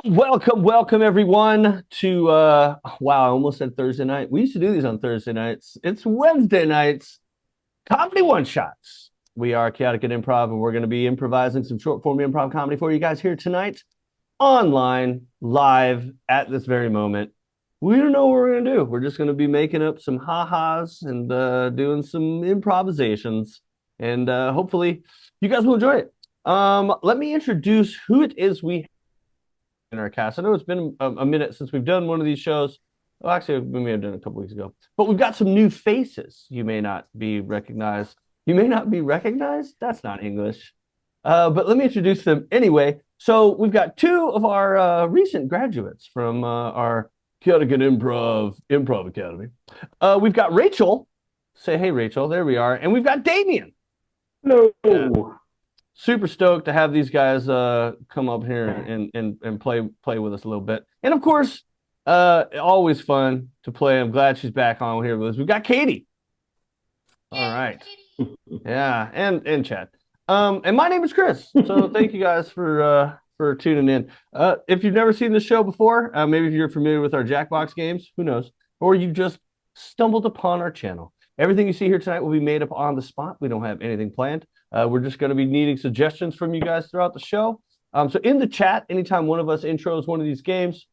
Welcome everyone to wow, I almost said Thursday night. We used to do these on Thursday nights. It's Wednesday nights, comedy one shots. We are Chaotic and Improv, and we're going to be improvising some short form improv comedy for you guys here tonight, online, live at this very moment. We don't know what we're going to do. We're just going to be making up some ha-has and doing some improvisations, and hopefully you guys will enjoy it. Let me introduce who it is we in our cast. I know it's been a minute since we've done one of these shows. Well, actually, we may have done it a couple weeks ago. But we've got some new faces. You may not be recognized. You may not be recognized? That's not English. But let me introduce them anyway. So we've got two of our recent graduates from our Chaotic Improv Academy. We've got Rachel. Say hey, Rachel. There we are. And we've got Damien. Hello. Super stoked to have these guys come up here and play with us a little bit. And of course, always fun to play. I'm glad she's back on here with us. We've got Katie. All right. Yeah, and Chad. And my name is Chris. So thank you guys for tuning in. If you've never seen the show before, maybe if you're familiar with our Jackbox games, who knows? Or you've just stumbled upon our channel. Everything you see here tonight will be made up on the spot. We don't have anything planned. We're just going to be needing suggestions from you guys throughout the show. So in the chat, anytime one of us intros one of these games,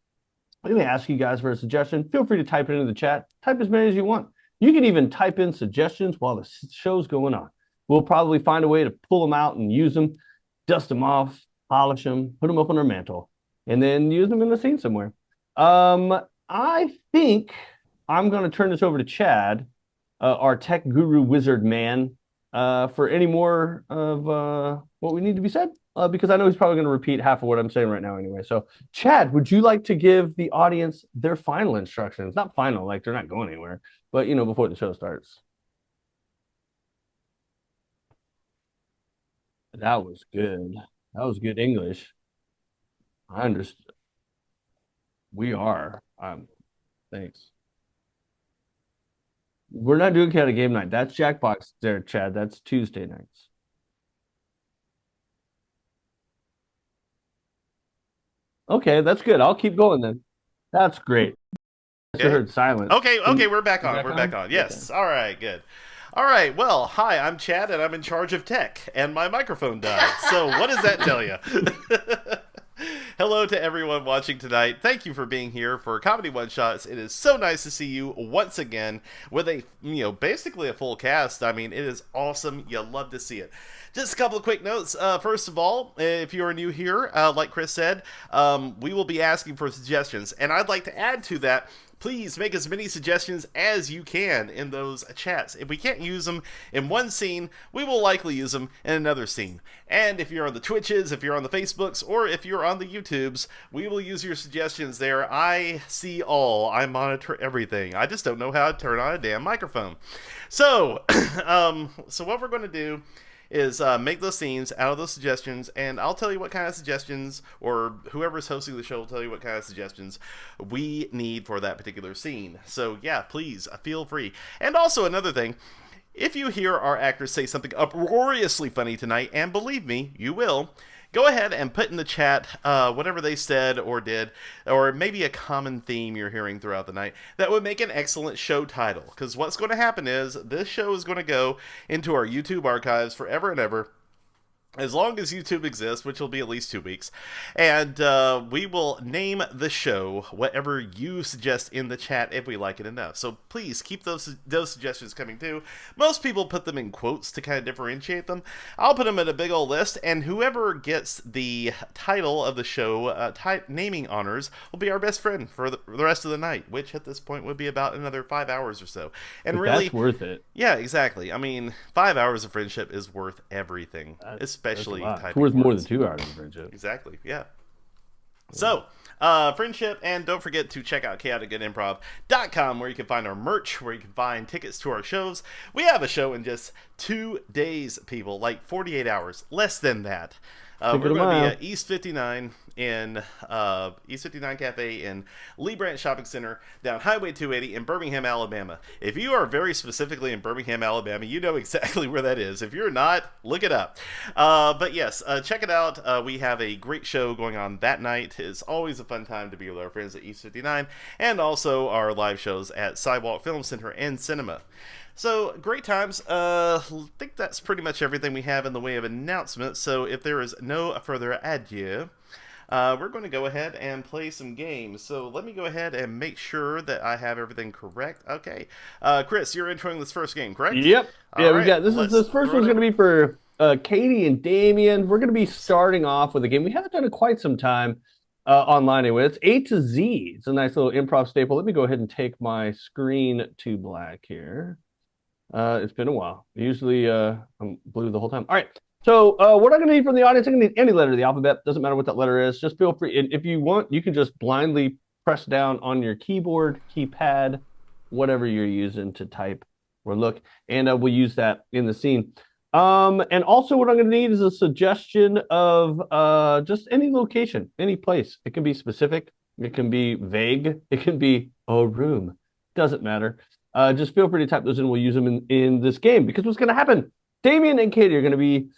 we may ask you guys for a suggestion. Feel free to type it into the chat. Type as many as you want. You can even type in suggestions while the show's going on. We'll probably find a way to pull them out and use them, dust them off, polish them, put them up on our mantle, and then use them in the scene somewhere. I think I'm going to turn this over to Chad, our tech guru wizard man, for any more of what we need to be said, because I know he's probably going to repeat half of what I'm saying right now anyway. So, Chad, would you like to give the audience their final instructions? Not final, like they're not going anywhere, but before the show starts. That was good. That was good English. I understood. We are. Thanks. We're not doing Cat Game Night. That's Jackbox there, Chad. That's Tuesday nights. Okay, that's good. I'll keep going then. That's great. I heard silence. Okay, we're back on. We're back on. Yes. Okay. All right, good. All right, well, hi, I'm Chad, and I'm in charge of tech, and my microphone died. So what does that tell you? Hello to everyone watching tonight. Thank you for being here for Comedy One Shots. It is so nice to see you once again with a, basically a full cast. I mean, it is awesome. You love to see it. Just a couple of quick notes. First of all, if you are new here, like Chris said, we will be asking for suggestions. And I'd like to add to that, please make as many suggestions as you can in those chats. If we can't use them in one scene, we will likely use them in another scene. And if you're on the Twitches, if you're on the Facebooks, or if you're on the YouTubes, we will use your suggestions there. I see all. I monitor everything. I just don't know how to turn on a damn microphone. So, so what we're going to do is make those scenes out of those suggestions, and I'll tell you what kind of suggestions, or whoever's hosting the show will tell you what kind of suggestions we need for that particular scene. So yeah, please feel free. And also another thing, if you hear our actors say something uproariously funny tonight, and believe me, you will, go ahead and put in the chat whatever they said or did, or maybe a common theme you're hearing throughout the night that would make an excellent show title. Because what's going to happen is this show is going to go into our YouTube archives forever and ever, as long as YouTube exists, which will be at least 2 weeks, and we will name the show whatever you suggest in the chat if we like it enough. So please keep those suggestions coming too. Most people put them in quotes to kind of differentiate them. I'll put them in a big old list, and whoever gets the title of the show, naming honors, will be our best friend for the rest of the night, which at this point would be about another 5 hours or so. And But really, that's worth it. yeah, exactly. I mean, 5 hours of friendship is worth everything, especially it's worth more than 2 hours of friendship. Exactly, yeah. So, friendship, and don't forget to check out chaoticgoodimprov.com, where you can find our merch, where you can find tickets to our shows. We have a show in just 2 days, people, like 48 hours, less than that. We're going to be at East 59 in East 59 Cafe in Lee Branch Shopping Center down Highway 280 in Birmingham, Alabama. If you are very specifically in Birmingham, Alabama, you know exactly where that is. If you're not, look it up. But yes, check it out. We have a great show going on that night. It's always a fun time to be with our friends at East 59, and also our live shows at Sidewalk Film Center and Cinema. So, great times. I think that's pretty much everything we have in the way of announcements. So, if there is no further ado, we're going to go ahead and play some games. So, let me go ahead and make sure that I have everything correct. Okay. Chris, you're introing this first game, correct? Yep. Yeah, we right, got this first one's going to be for Katie and Damien. We're going to be starting off with a game we haven't done in quite some time online anyway. It's A to Z. It's a nice little improv staple. Let me go ahead and take my screen to black here. It's been a while. Usually I'm blue the whole time. All right. So what I'm going to need from the audience, I'm going to need any letter of the alphabet. Doesn't matter what that letter is. Just feel free. And if you want, you can just blindly press down on your keyboard, keypad, whatever you're using to type or look. And we'll use that in the scene. And also what I'm going to need is a suggestion of just any location, any place. It can be specific. It can be vague. It can be a room. Doesn't matter. Just feel free to type those in. We'll use them in this game because what's going to happen? Damien and Katie are going to be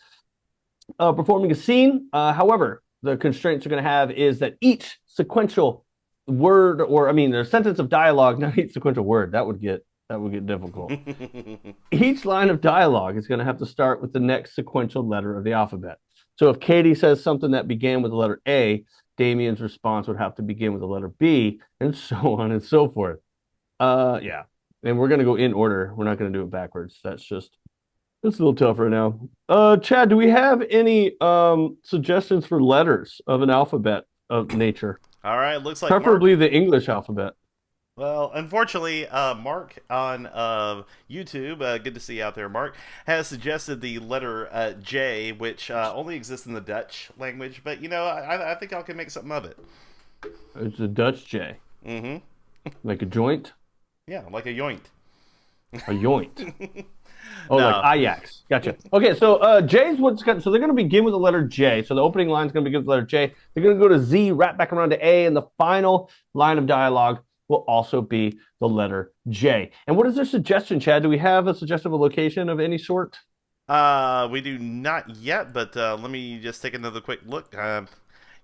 performing a scene. However, the constraints are going to have is that each sequential word, or I mean, their sentence of dialogue, not each sequential word. That would get difficult. Each line of dialogue is going to have to start with the next sequential letter of the alphabet. So if Katie says something that began with the letter A, Damien's response would have to begin with the letter B, and so on and so forth. Yeah. And we're going to go in order. We're not going to do it backwards. That's a little tough right now. Chad, do we have any suggestions for letters of an alphabet of nature? All right, looks like preferably the English alphabet. Well, unfortunately, Mark on YouTube, good to see you out there, Mark, has suggested the letter J, which only exists in the Dutch language. But, you know, I think I can make something of it. It's a Dutch J. Mm-hmm. Like a joint? Yeah, like a yoint. A yoint. Oh, no. Like Ajax. Gotcha. Okay, so J's what's got, so they're going to begin with the letter J. So the opening line is going to begin with the letter J. They're going to go to Z, wrap back around to A, and the final line of dialogue will also be the letter J. And what is their suggestion, Chad? Do we have a suggestion of a location of any sort? We do not yet, but let me just take another quick look.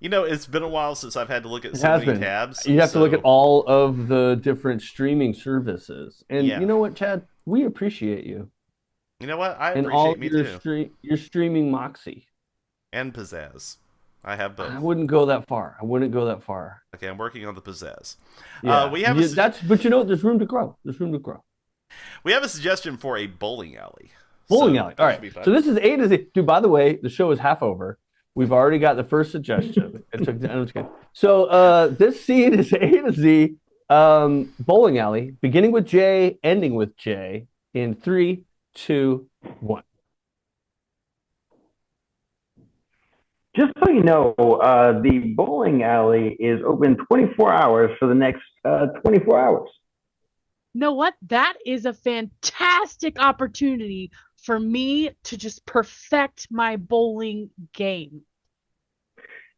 You know, it's been a while since I've had to look at so many tabs. You have to look at all of the different streaming services. And you know what, Chad? We appreciate you. You know what? I appreciate me too. Your streaming moxie. And pizzazz. I have both. I wouldn't go that far. Okay, I'm working on the pizzazz. Yeah. But you know, there's room to grow. We have a suggestion for a bowling alley. Bowling alley. All right. So this is A to Z. Dude, by the way, the show is half over. We've already got the first suggestion. So this scene is A to Z, bowling alley, beginning with J, ending with J, in 3, 2, 1. Just so you know, the bowling alley is open 24 hours for the next 24 hours. You know what? That is a fantastic opportunity for me to just perfect my bowling game.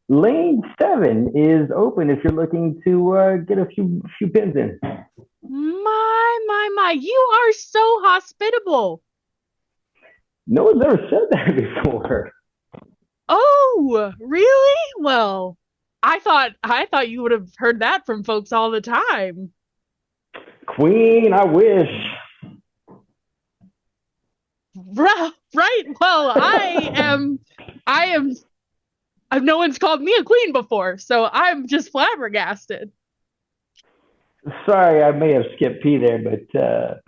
Lane 7 is open if you're looking to get a few pins in. My, you are so hospitable. No one's ever said that before. Oh, really? Well, I thought you would have heard that from folks all the time. Queen, I wish. Right. Well, I am. No one's called me a queen before, so I'm just flabbergasted. Sorry, I may have skipped P there, but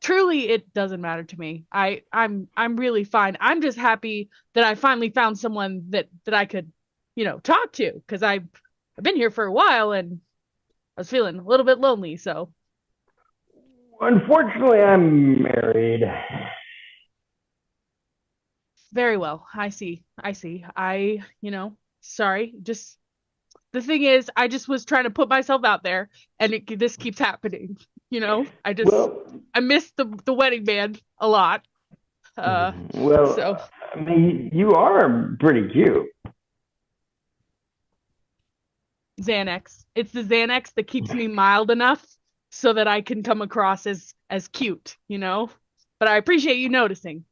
truly, it doesn't matter to me. I'm really fine. I'm just happy that I finally found someone that I could, talk to, because I've been here for a while and I was feeling a little bit lonely. So, unfortunately, I'm married. Very well. I see. Sorry. Just the thing is, I just was trying to put myself out there, and this keeps happening. I miss the wedding band a lot. I mean, you are pretty cute. Xanax. It's the Xanax that keeps me mild enough so that I can come across as cute, you know? But I appreciate you noticing.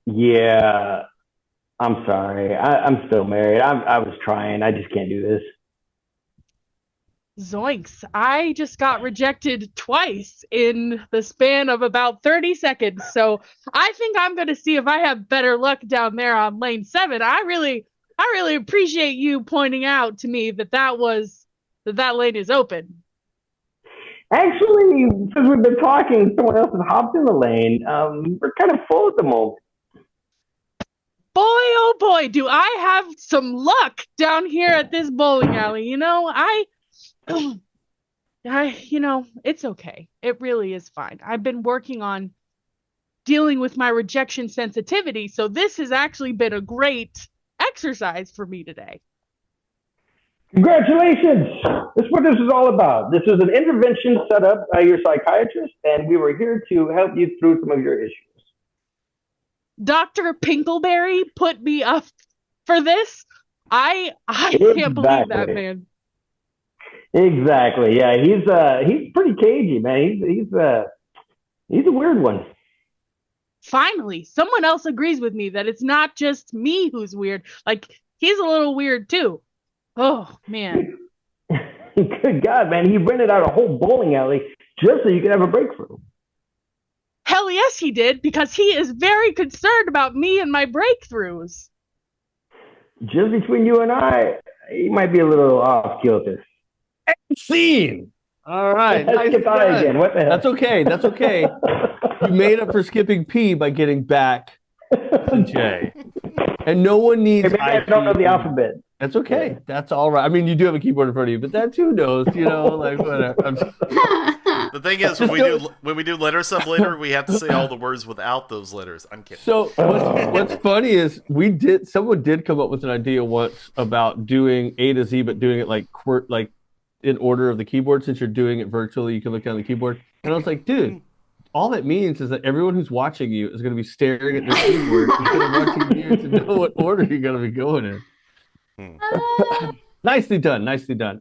Yeah, I'm sorry. I'm still married. I was trying. I just can't do this. Zoinks. I just got rejected twice in the span of about 30 seconds. So I think I'm going to see if I have better luck down there on lane 7. I really appreciate you pointing out to me that lane is open. Actually, since we've been talking, someone else has hopped in the lane. We're kind of full at the moment. Boy, oh boy, do I have some luck down here at this bowling alley. It's okay. It really is fine. I've been working on dealing with my rejection sensitivity, so this has actually been a great exercise for me today. Congratulations! That's what this is all about. This is an intervention set up by your psychiatrist, and we were here to help you through some of your issues. Dr. Pinkleberry put me up for this. I can't believe that, man. Exactly. Yeah, he's pretty cagey, man. He's a weird one. Finally, someone else agrees with me that it's not just me who's weird. Like, he's a little weird too. Oh, man. Good God, man. He rented out a whole bowling alley just so you could have a breakthrough. Hell yes, he did, because he is very concerned about me and my breakthroughs. Just between you and I, he might be a little off kilter. Scene. All right. Nice again. What the hell? That's okay. That's okay. You made up for skipping P by getting back to J. And no one needs. I don't know the alphabet. That's okay. That's all right. I mean, you do have a keyboard in front of you, but that's who knows, like whatever. The thing is, when we do letter sub later, we have to say all the words without those letters. I'm kidding. So what's funny is someone did come up with an idea once about doing A to Z, but doing it like in order of the keyboard. Since you're doing it virtually, you can look down the keyboard. And I was like, dude, all that means is that everyone who's watching you is going to be staring at their keyboard instead of watching you to know what order you're going to be going in. Nicely done.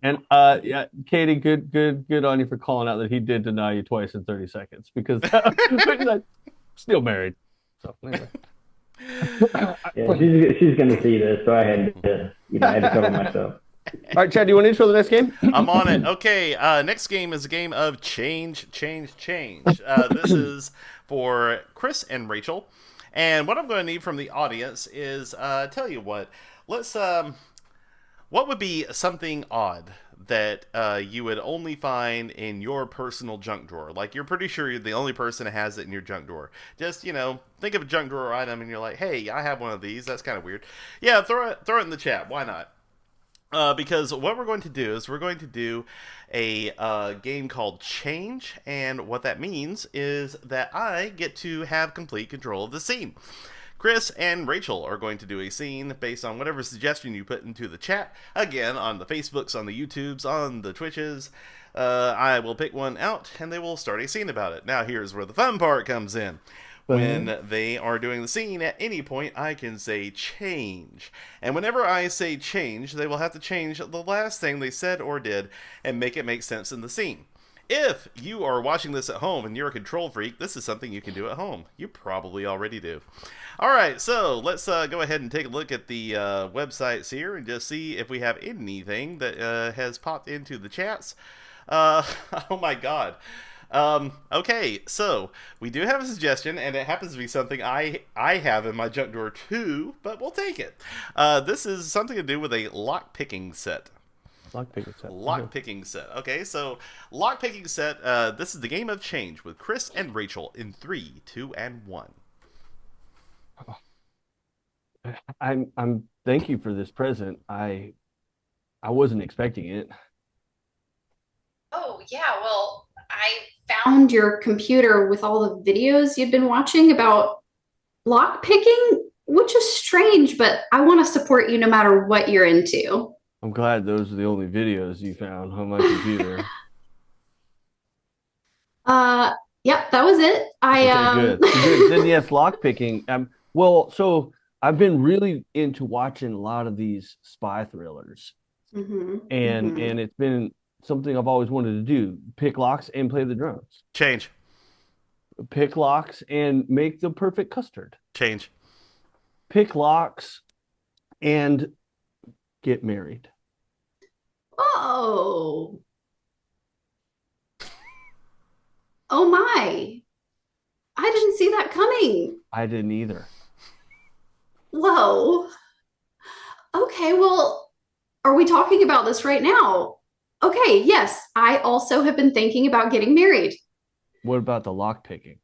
And yeah, Katie, good on you for calling out that he did deny you twice in 30 seconds because still married. So anyway. Yeah, she's gonna see this, so I had to cover myself. All right, Chad, do you want to intro the next game? I'm on it. Okay, next game is a game of change. This is for Chris and Rachel. And what I'm going to need from the audience is, tell you what, let's, what would be something odd that you would only find in your personal junk drawer? Like, you're pretty sure you're the only person that has it in your junk drawer. Just, think of a junk drawer item and you're like, hey, I have one of these. That's kind of weird. Yeah, throw it in the chat. Why not? Because what we're going to do is we're going to do a game called Change, and what that means is that I get to have complete control of the scene. Chris and Rachel are going to do a scene based on whatever suggestion you put into the chat. Again, on the Facebooks, on the YouTubes, on the Twitches. I will pick one out, and they will start a scene about it. Now, here's where the fun part comes in. When they are doing the scene, at any point, I can say change. And whenever I say change, they will have to change the last thing they said or did and make it make sense in the scene. If you are watching this at home and you're a control freak, this is something you can do at home. You probably already do. Alright, so let's go ahead and take a look at the websites here and just see if we have anything that has popped into the chats. Oh my god. Okay, so we do have a suggestion, and it happens to be something I have in my junk drawer too, but we'll take it. This is something to do with a lock-picking set. Lock-picking set. Okay, so lock-picking set, this is the game of Change with Chris and Rachel in 3, 2, and 1. I'm thank you for this present. I wasn't expecting it. Oh, yeah, well, I found your computer with all the videos you'd been watching about lock picking, which is strange, but I want to support you no matter what you're into. I'm glad those are the only videos you found on my computer. Yep, that was it. Okay, good. Then yes, lock picking. Well, so I've been really into watching a lot of these spy thrillers, and it's been something I've always wanted to do: pick locks and play the drums, Change. pick locks and make the perfect custard, Change. pick locks and get married. Oh, oh my. I didn't see that coming. I didn't either. Whoa. Okay, well, are we talking about this right now? Okay, yes, I also have been thinking about getting married. What about the lock picking?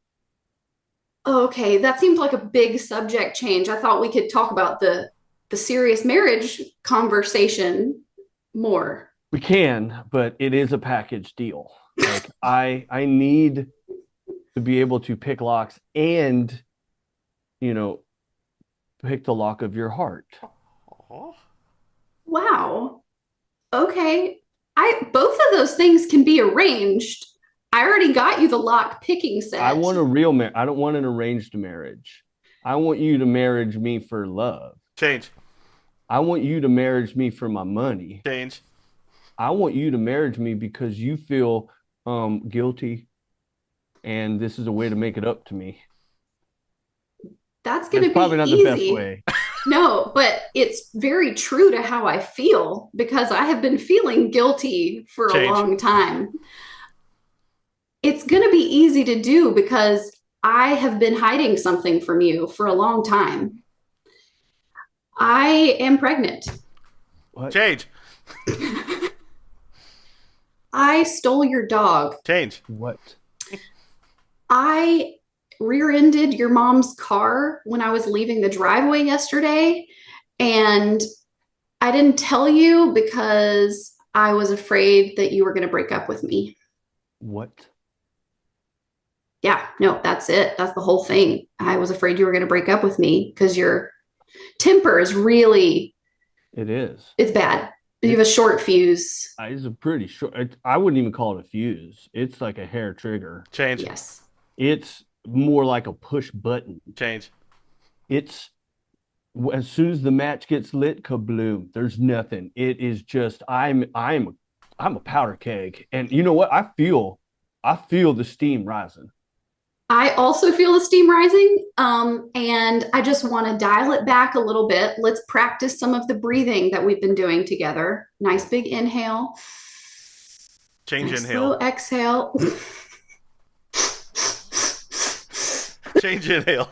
Okay, that seems like a big subject change. I thought we could talk about the serious marriage conversation more. We can, but it is a package deal. Like I need to be able to pick locks and, you know, pick the lock of your heart. Oh. Wow. Okay. I both of those things can be arranged. I already got you the lock picking set. I want a real marriage. I don't want an arranged marriage. I want you to marriage me for love. Change. I want you to marriage me for my money. Change. I want you to marriage me because you feel guilty, and this is a way to make it up to me. That's going to be probably not easy. the best way. No, but it's very true to how I feel because I have been feeling guilty for Change. a long time. It's going to be easy to do because I have been hiding something from you for a long time. I am pregnant. What? Change. I stole your dog. Change. What? I rear-ended your mom's car when I was leaving the driveway yesterday, and I didn't tell you because I was afraid that you were going to break up with me. What? Yeah, no, that's it. That's the whole thing. I was afraid you were going to break up with me because your temper is really, It is. it's bad. You have a short fuse. It's a pretty short. I wouldn't even call it a fuse. It's like a hair trigger. Change. Yes. It's more like a push button. Change. It's as soon as the match gets lit, kabloom. There's nothing. It is just I'm a powder keg, and you know what? I feel the steam rising. I also feel the steam rising, and I just want to dial it back a little bit. Let's practice some of the breathing that we've been doing together. Nice big inhale. Change Nice inhale. slow exhale. Change inhale.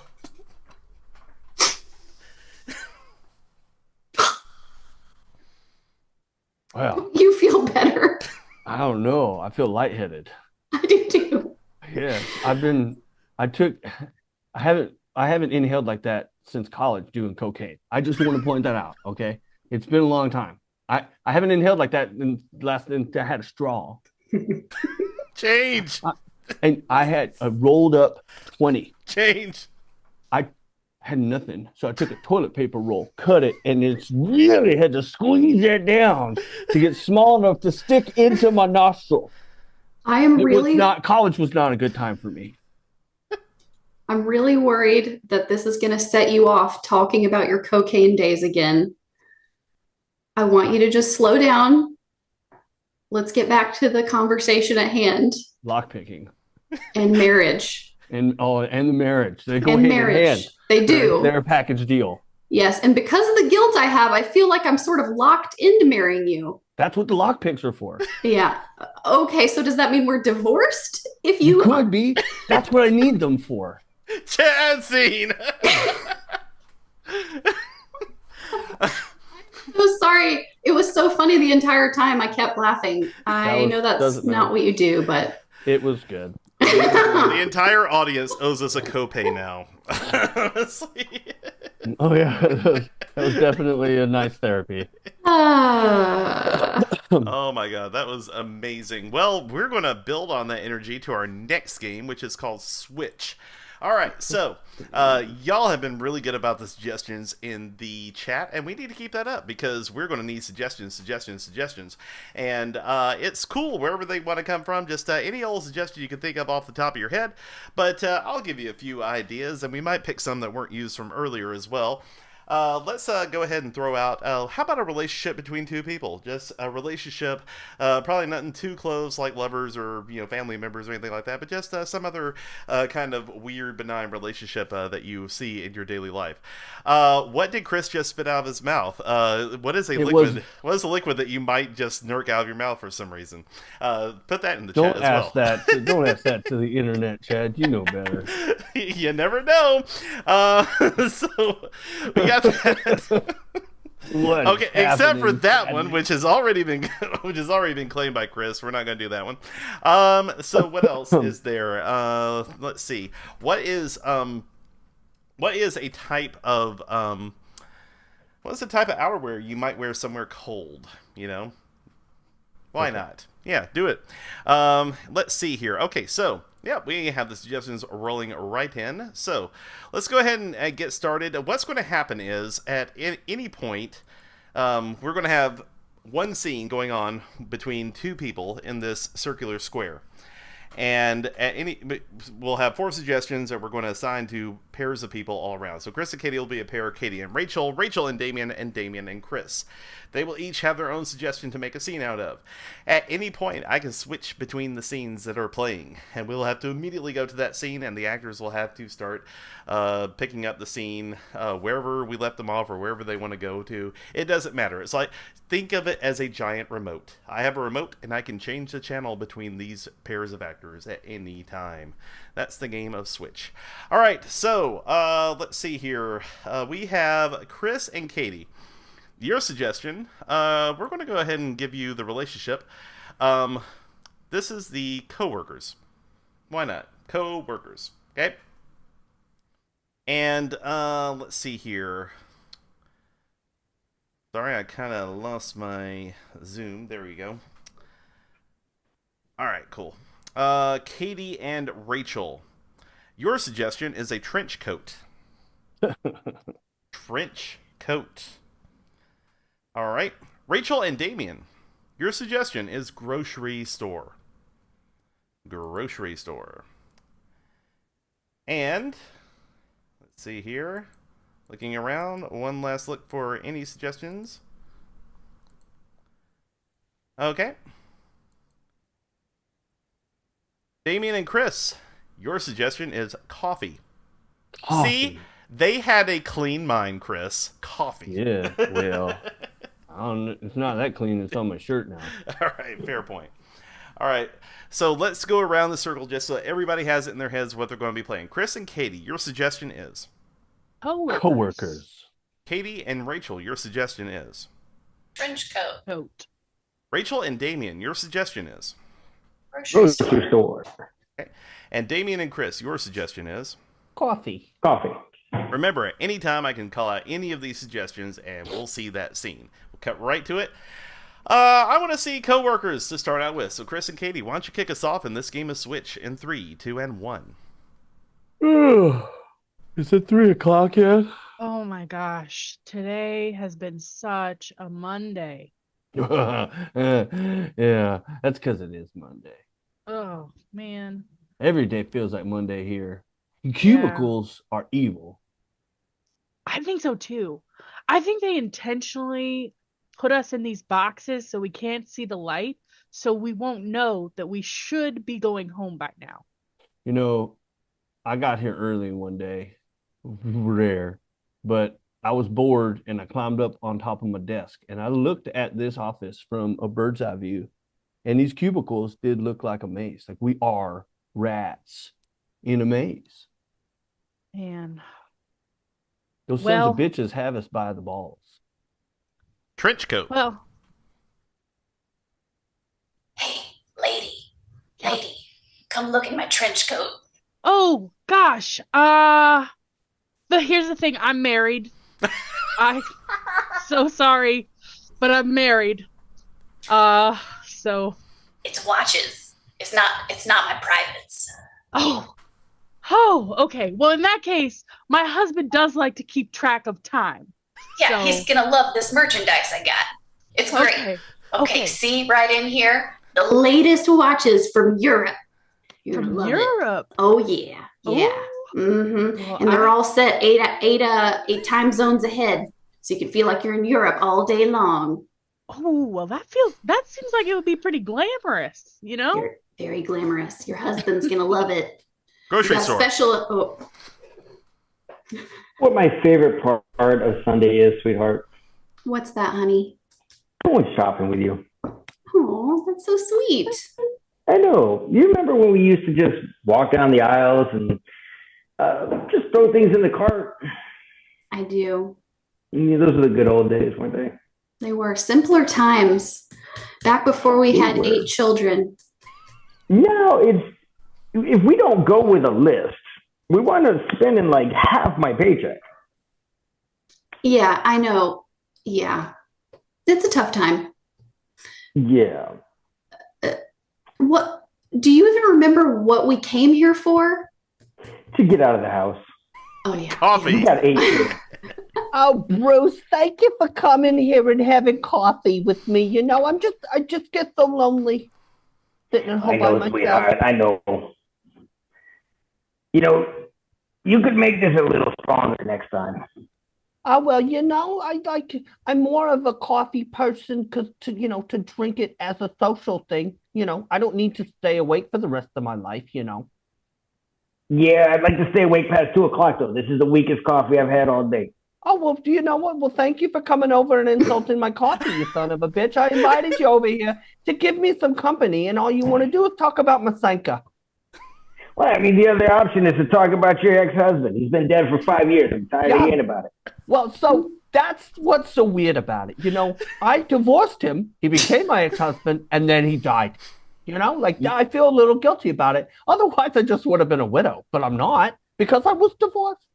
Well, You feel better. I don't know. I feel lightheaded. I do too. Yeah, I haven't inhaled like that since college doing cocaine. I just want to point that out. Okay, it's been a long time. I haven't inhaled like that since I had a straw. Change. And I had a rolled up 20. Change. I had nothing. So I took a toilet paper roll, cut it, and it's really had to squeeze it down to get small enough to stick into my nostril. College was not a good time for me. I'm really worried that this is going to set you off talking about your cocaine days again. I want you to just slow down. Let's get back to the conversation at hand. Lockpicking. And marriage. And the marriage. They go And hand in hand. marriage. They do. They're a package deal. Yes, and because of the guilt I have, I feel like I'm sort of locked into marrying you. That's what the lockpicks are for. Yeah. Okay, so does that mean we're divorced? If You you could be. That's what I need them for. Chad scene. so sorry. It was so funny the entire time. I kept laughing. I know that's doesn't matter. not what you do, but It was good. The entire audience owes us a copay now. Honestly. Oh yeah, that was definitely a nice therapy. Oh my god, that was amazing. Well, we're going to build on that energy to our next game, which is called Switch. All right, so y'all have been really good about the suggestions in the chat, and we need to keep that up because we're going to need suggestions. And it's cool wherever they want to come from, just any old suggestion you can think of off the top of your head. But I'll give you a few ideas, and we might pick some that weren't used from earlier as well. Let's go ahead and throw out. How about a relationship between two people? Just a relationship, probably nothing too close like lovers or family members or anything like that, but just some other kind of weird, benign relationship that you see in your daily life. What did Chris just spit out of his mouth? What is a liquid? What is a liquid that you might just nerk out of your mouth for some reason? Put that in the chat as well. Don't ask that to the internet, Chad. You know better. You never know. So we got that. Okay, except for that one, which has already been claimed by Chris. We're not going to do that one. So what else is there? Let's see. What is a type of what's the type of outerwear you might wear somewhere cold? Why not? Yeah, do it. Let's see here. Okay, so yeah, we have the suggestions rolling right in. So let's go ahead and get started. What's going to happen is at any point, we're going to have one scene going on between two people in this circular square. And we'll have 4 suggestions that we're going to assign to pairs of people all around. So Chris and Katie will be a pair, Katie and Rachel, Rachel and Damien and Chris. They will each have their own suggestion to make a scene out of. At any point, I can switch between the scenes that are playing, and we'll have to immediately go to that scene, and the actors will have to start picking up the scene wherever we left them off or wherever they want to go to. It doesn't matter. It's like, think of it as a giant remote. I have a remote, and I can change the channel between these pairs of actors at any time. That's the game of Switch. All right, so let's see here. We have Chris and Katie. Your suggestion, we're going to go ahead and give you the relationship. This is the co-workers. Why not? Co-workers, okay? And let's see here. Sorry, I kind of lost my Zoom. There we go. All right, cool. Katie and Rachel. Your suggestion is a trench coat. Trench coat. All right. Rachel and Damien. Your suggestion is grocery store. Grocery store. And let's see here. Looking around, one last look for any suggestions. Okay. Damien and Chris, your suggestion is coffee. See, they had a clean mind, Chris. Coffee. Yeah, well, it's not that clean. It's on my shirt now. All right, fair point. All right, so let's go around the circle just so everybody has it in their heads what they're going to be playing. Chris and Katie, your suggestion is? Co-workers. Katie and Rachel, your suggestion is? Trench coat. Rachel and Damien, your suggestion is? Grocery store. Okay. And Damien and Chris, your suggestion is? Coffee. Remember, at any time I can call out any of these suggestions and we'll see that scene. We'll cut right to it. I want to see co-workers to start out with. So Chris and Katie, why don't you kick us off in this game of Switch in 3, 2, and 1. Is it 3 o'clock yet? Oh my gosh. Today has been such a Monday. Yeah, that's because it is Monday. Oh, man. Every day feels like Monday here. Cubicles are evil. I think so too. I think they intentionally put us in these boxes so we can't see the light, so we won't know that we should be going home by now. I got here early one day. Rare. But I was bored and I climbed up on top of my desk and I looked at this office from a bird's eye view. And these cubicles did look like a maze. Like we are rats in a maze. Man. Those sons of bitches have us by the balls. Trench coat. Well. Hey, lady, come look at my trench coat. Oh, gosh. But here's the thing. I'm married. I'm so sorry, but I'm married. So. It's watches. It's not my privates. Oh, okay. Well, in that case, my husband does like to keep track of time. Yeah, so... he's gonna love this merchandise I got. It's great. Okay, see right in here? The latest watches from Europe. From Europe? Oh, yeah. Mm-hmm. Well, And they're all set eight time zones ahead, so you can feel like you're in Europe all day long. that seems like it would be pretty glamorous, you know? Very, very glamorous. Your husband's gonna love it. We Grocery got store. special. Oh, What my favorite part of Sunday is, sweetheart? what's that, honey? Going shopping with you. Oh, that's so sweet. I know. You remember when we used to just walk down the aisles and just throw things in the cart? I do. Those were the good old days, weren't they? They were simpler times back before we had were. 8 children. Now it's if we don't go with a list, we wind up spending like half my paycheck. Yeah, I know. Yeah, it's a tough time. Yeah. What do you even remember what we came here for? To get out of the house. Oh yeah. Coffee. We got 8 kids. Oh, Bruce, thank you for coming here and having coffee with me. You know, I just get so lonely sitting at I home by know, myself. sweetheart. I know. You know, you could make this a little stronger next time. Oh, well, you know, I'm more of a coffee person because to drink it as a social thing. You know, I don't need to stay awake for the rest of my life, you know. Yeah, I'd like to stay awake past 2 o'clock though. This is the weakest coffee I've had all day. Oh, well, do you know what? Well, thank you for coming over and insulting my coffee, you son of a bitch. I invited you over here to give me some company, and all you want to do is talk about Masenka. Well, I mean, the other option is to talk about your ex-husband. He's been dead for 5 years. I'm tired of hearing about it. Well, so that's what's so weird about it. You know, I divorced him. He became my ex-husband, and then he died. You know, like I feel a little guilty about it. Otherwise, I just would have been a widow, but I'm not because I was divorced.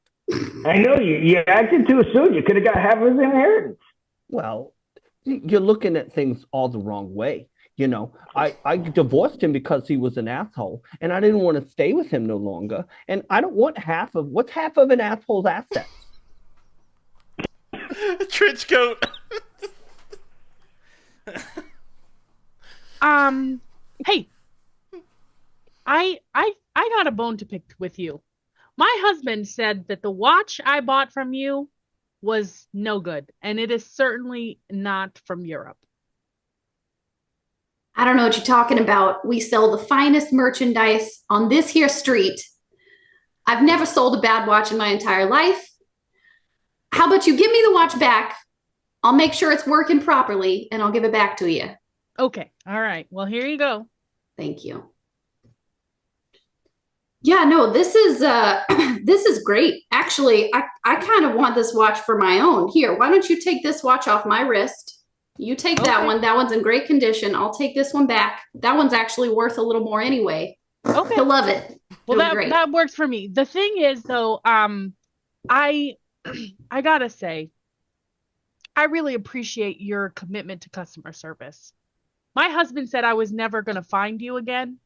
I know you acted too soon. You could have got half of his inheritance. Well, you're looking at things all the wrong way. You know, I divorced him because he was an asshole, and I didn't want to stay with him no longer. And I don't want what's half of an asshole's assets? Trench coat. Hey, I got a bone to pick with you. My husband said that the watch I bought from you was no good, and it is certainly not from Europe. I don't know what you're talking about. We sell the finest merchandise on this here street. I've never sold a bad watch in my entire life. How about you give me the watch back? I'll make sure it's working properly and I'll give it back to you. Okay, all right. Well, here you go. Thank you. Yeah, no, this is this is great. Actually, I kind of want this watch for my own. Here, why don't you take this watch off my wrist? You take that one. That one's in great condition. I'll take this one back. That one's actually worth a little more anyway. Okay. He'll love it. Well, that works for me. The thing is, though, I gotta say, I really appreciate your commitment to customer service. My husband said I was never gonna find you again,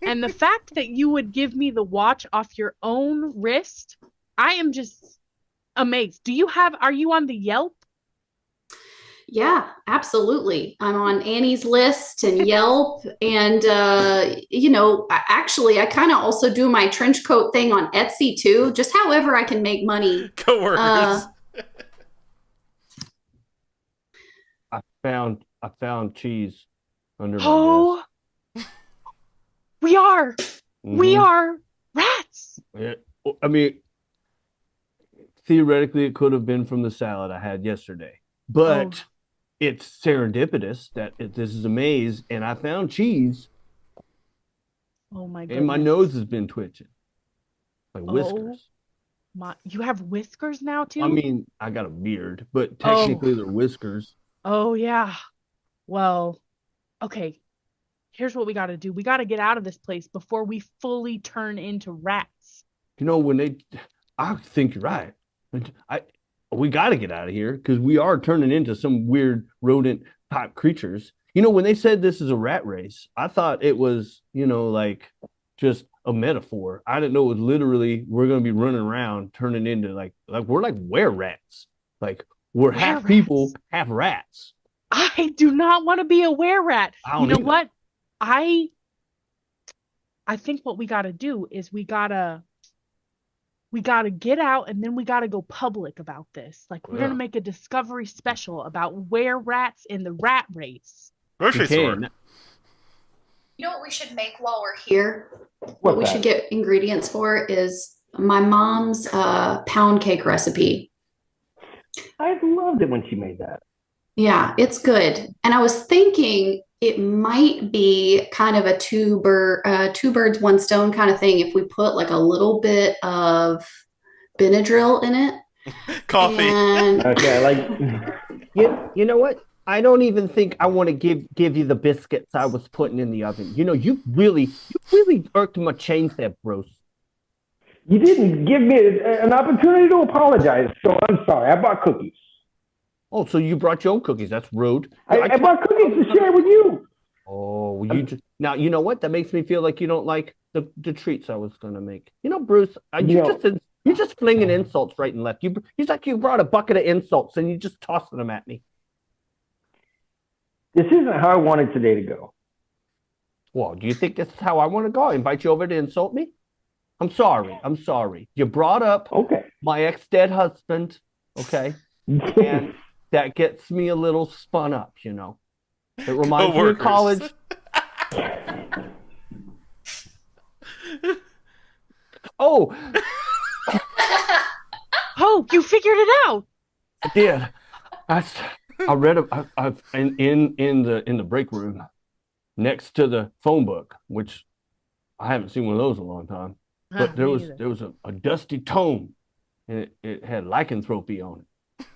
and the fact that you would give me the watch off your own wrist, I am just amazed. Are you on the Yelp? Yeah, absolutely. I'm on Annie's List and Yelp. And, actually, I kind of also do my trench coat thing on Etsy too, just however I can make money. Coworkers. I found cheese under my desk. We are rats. Yeah. I mean, theoretically, it could have been from the salad I had yesterday, but it's serendipitous that this is a maze, and I found cheese. Oh my goodness. And my nose has been twitching, like whiskers. You have whiskers now too? I mean, I got a beard, but technically they're whiskers. Oh yeah. Well, okay. Here's what we got to do. We got to get out of this place before we fully turn into rats. You know, I think you're right. We got to get out of here because we are turning into some weird rodent type creatures. You know, when they said this is a rat race, I thought it was, like just a metaphor. I didn't know it was literally we're going to be running around turning into like we're like were-rats. Like we're half people, half rats. I do not want to be a were-rat. You know what? I think what we got to do is we got to we got to get out and then we got to go public about this. Like, we're going to make a discovery special about where rats in the rat race. Grocery store. You know what we should make while we're here? What we should get ingredients for is my mom's pound cake recipe. I loved it when she made that. Yeah, it's good. And I was thinking it might be kind of a two birds, one stone kind of thing if we put like a little bit of Benadryl in it. Coffee. And Okay, like You know what? I don't even think I want to give you the biscuits I was putting in the oven. You know, you really irked my chains there, Bruce. you didn't give me an opportunity to apologize, so I'm sorry. I bought cookies. Oh, so you brought your own cookies? That's rude. I bought cookies to share with you. Oh, now you know what? That makes me feel like you don't like the treats I was gonna make. You know, Bruce, you're just flinging insults right and left. It's like you brought a bucket of insults and you just tossing them at me. This isn't how I wanted today to go. Well, do you think this is how I want to go? I invite you over to insult me? I'm sorry. You brought up my ex-dead husband, okay? And that gets me a little spun up, you know. It reminds me of college. Oh, you figured it out. I did. I read in the break room next to the phone book, which I haven't seen one of those in a long time. But there was a dusty tome, and it had lycanthropy on it.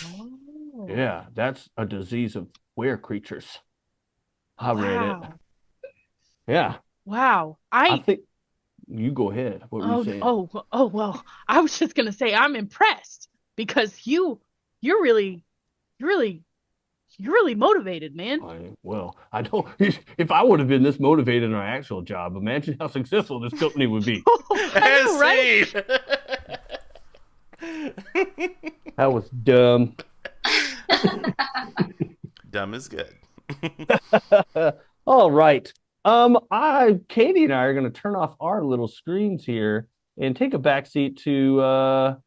Oh. Yeah, that's a disease of were creatures. I read it. Yeah. Wow. I think you go ahead. What were you saying? Well, I was just gonna say I'm impressed because you're really motivated, man. I don't. If I would have been this motivated in our actual job, imagine how successful this company would be. I know, right? That was dumb. Dumb is good. All right. Katie and I are going to turn off our little screens here and take a backseat to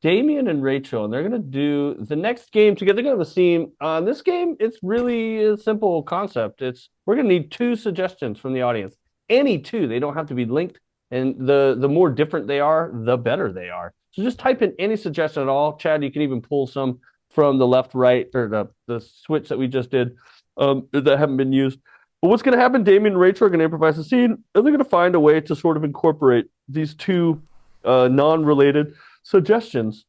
Damien and Rachel, and they're going to do the next game together. They're going to have a scene. This game, it's really a simple concept. We're going to need 2 suggestions from the audience. Any 2. They don't have to be linked, and the more different they are, the better they are. So just type in any suggestion at all. Chad, you can even pull some from the left, right, or the switch that we just did that haven't been used. But what's going to happen, Damien and Rachel are going to improvise a scene, and they're going to find a way to sort of incorporate these 2 non-related suggestions.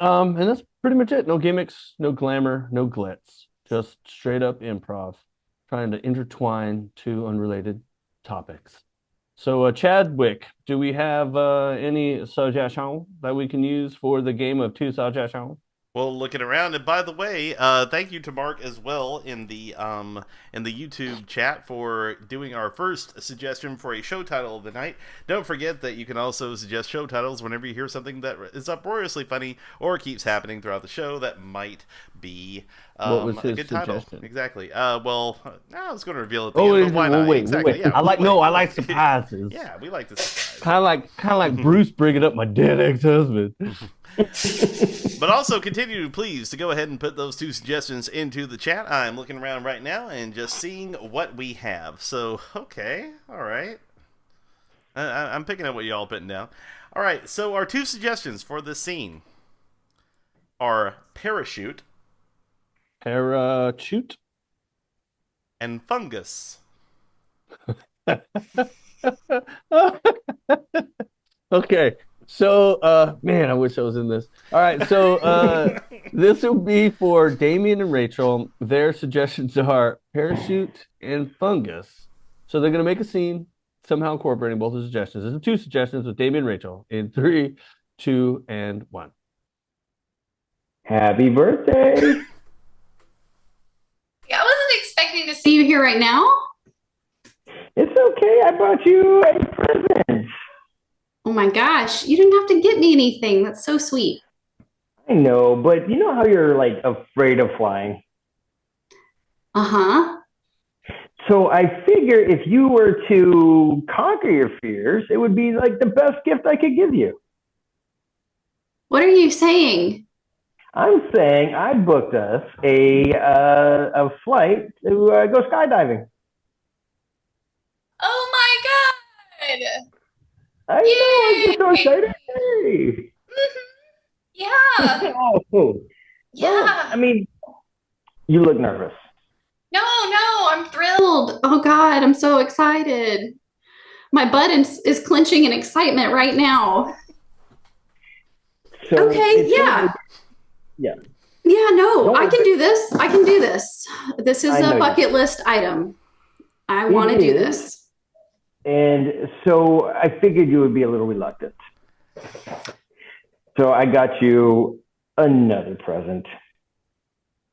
And that's pretty much it. No gimmicks, no glamour, no glitz. Just straight up improv, trying to intertwine 2 unrelated topics. So, Chadwick, do we have any suggestion that we can use for the game of 2 suggestions? Well, looking around, and by the way, thank you to Mark as well in the YouTube chat for doing our first suggestion for a show title of the night. Don't forget that you can also suggest show titles whenever you hear something that is uproariously funny or keeps happening throughout the show that might be what was his a good suggestion? title. Exactly. I was going to reveal it. Why not? Wait. Exactly. Yeah, I like surprises. Yeah, we like the surprise. Kind of like Bruce bringing up my dead ex-husband. But also continue, please, to go ahead and put those 2 suggestions into the chat. I'm looking around right now and just seeing what we have. So, okay, all right. I'm picking up what y'all putting down. All right, so our 2 suggestions for this scene are parachute. Parachute. And fungus. Okay. So, man, I wish I was in this. All right, so this will be for Damien and Rachel. Their suggestions are parachute and fungus. So they're going to make a scene, somehow incorporating both the suggestions. There's 2 suggestions with Damien and Rachel in 3, 2, and 1. Happy birthday. I wasn't expecting to see you here right now. It's okay. I bought you a present. Oh my gosh, you didn't have to get me anything. That's so sweet. I know, but you know how you're like afraid of flying? Uh-huh. So I figure if you were to conquer your fears, it would be like the best gift I could give you. What are you saying? I'm saying I booked us a flight to go skydiving. Oh my God. I know, I'm just so Yay. excited. Hey. Yeah. Oh, well, I Yeah. mean, you look nervous. No, I'm thrilled. Oh God, I'm so excited. My butt is clenching in excitement right now. So Okay, it's gonna yeah. be, yeah. Yeah, no, Don't I can worry. do this. I can do this. This is I a know you bucket can. list item. I It want to do is, this. and so I figured you would be a little reluctant. So I got you another present.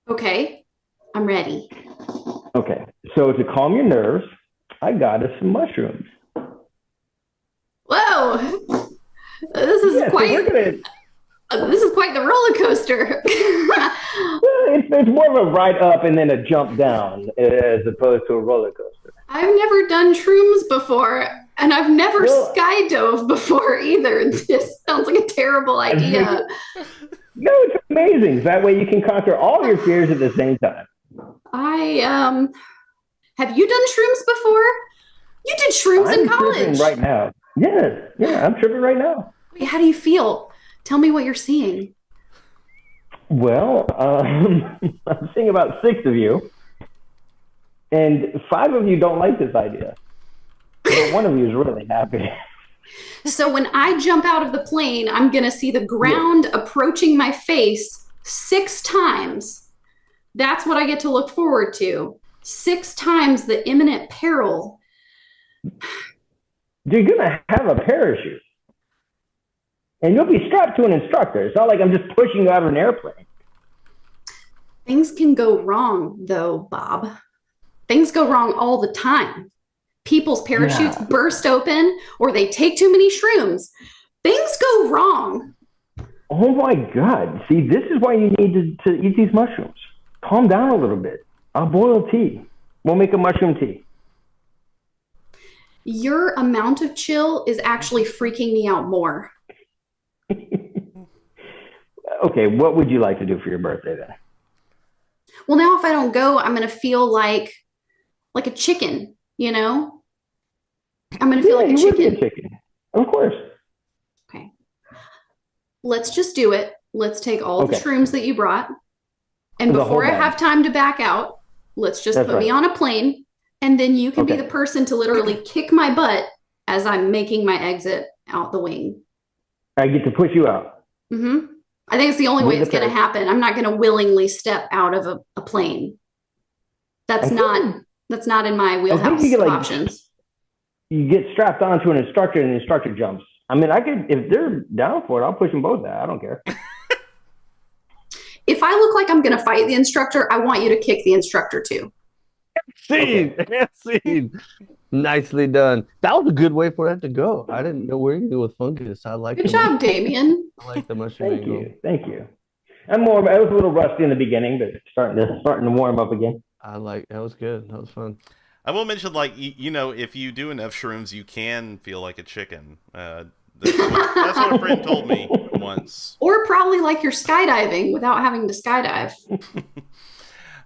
Okay, I'm ready. Okay. So to calm your nerves, I got us some mushrooms. Whoa, this is Yeah. So we're quite gonna. this is quite the roller coaster. It's more of a ride up and then a jump down as opposed to a roller coaster. I've never done shrooms before, and I've never Well, skydove before either. This sounds like a terrible I idea. figured, no, it's amazing. That way you can conquer all your fears at the same time. I have you done shrooms before? You did shrooms in I'm tripping college. right now. Yes, yeah, I'm tripping right now. Wait, how do you feel? Tell me what you're seeing. Well, I'm seeing about 6 of you, and 5 of you don't like this idea, but one of you is really happy. So when I jump out of the plane, I'm going to see the Yes. ground approaching my face 6 times. That's what I get to look forward to. 6 times the imminent peril. You're gonna have a parachute, and you'll be strapped to an instructor. It's not like I'm just pushing you out of an airplane. Things can go wrong, though, Bob. Things go wrong all the time. People's parachutes Yeah. burst open or they take too many shrooms. Things go wrong. Oh my God! See, this is why you need to eat these mushrooms. Calm down a little bit. I'll boil tea. We'll make a mushroom tea. Your amount of chill is actually freaking me out more. Okay, what would you like to do for your birthday then? Well, now if I don't go, I'm going to feel like a chicken, you know? I'm going to feel Yeah, like a you would be a chicken. chicken. Of course. Okay. Let's just do it. Let's take all the Okay. shrooms that you brought. And The whole before I bag. have time to back out, let's just That's put me right. on a plane. And then you can be Okay. the person to literally kick my butt as I'm making my exit out the wing. I get to push you out I think it's the only way with the it's going to parachute. happen. I'm not going to willingly step out of a plane. That's I not think that's not in my I think wheelhouse you get of like options. you get strapped onto an instructor and the instructor jumps. I mean, I could if they're down for it, I'll push them both out. I don't care. If I look like I'm going to fight the instructor, I want you to kick the instructor too. Scene. Scene. Nicely done. That was a good way for that to go. I didn't know where you knew with fungus. I like Good the job, Damien. I like the mushroom Thank angle. you. Thank you. I was a little rusty in the beginning, but starting to warm up again. I like that was good. That was fun. I will mention, like, if you do enough shrooms, you can feel like a chicken. That's what a friend told me once. Or probably like you're skydiving without having to skydive.